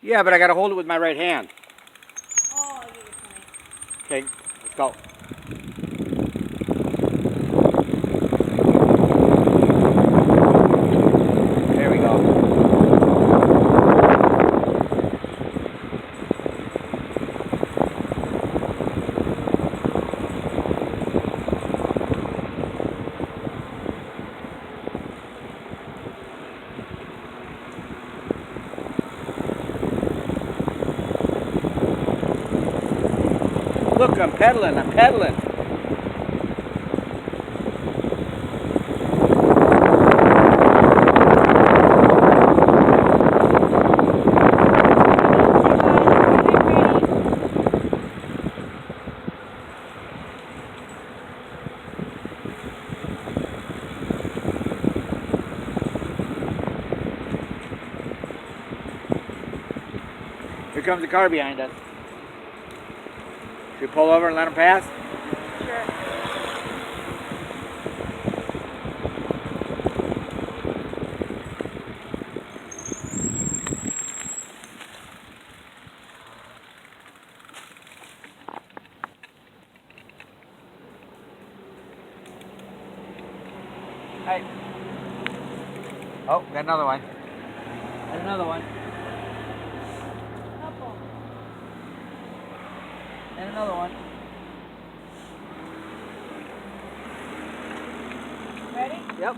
Yeah, but I gotta hold it with my right hand. Oh, I get your point. Okay, let's go. There we go. Look, I'm pedaling, I'm pedaling. Here comes the car behind us. Should we pull over and let him pass? Sure. Hey. Oh, got another one. Got another one. Couple. And another one. Ready? Yep.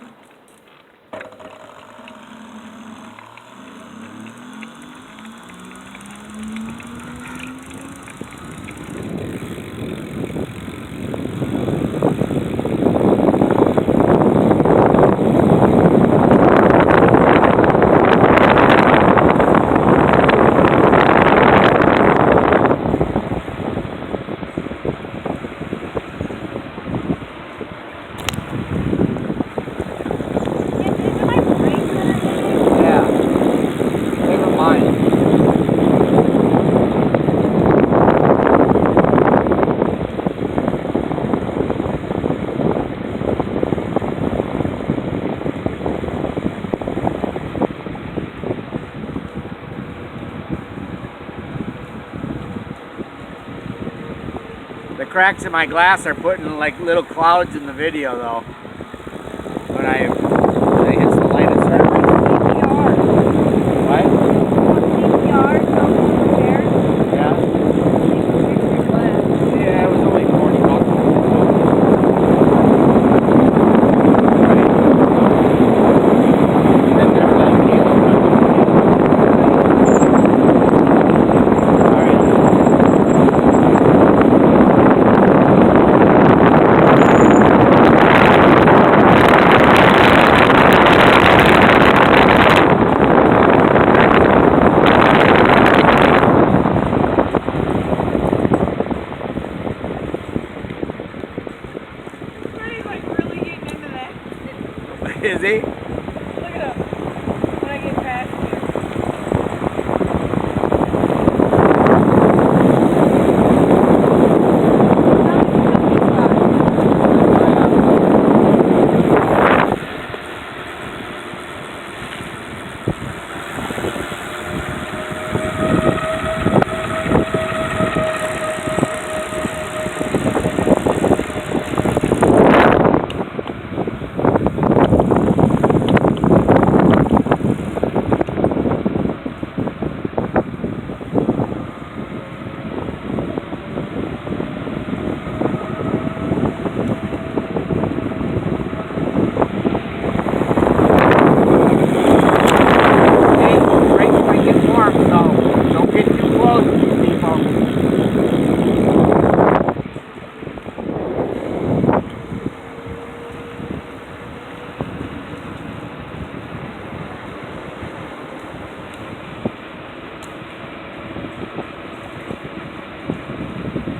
The cracks in my glass are putting like little clouds in the video though. When I hit the light, it started. What? Yeah. Yeah, it was only 40 bucks. Is he? Look at him. When I get past you.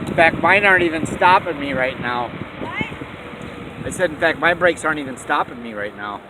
In fact, mine aren't even stopping me right now. What? I said, in fact, my brakes aren't even stopping me right now.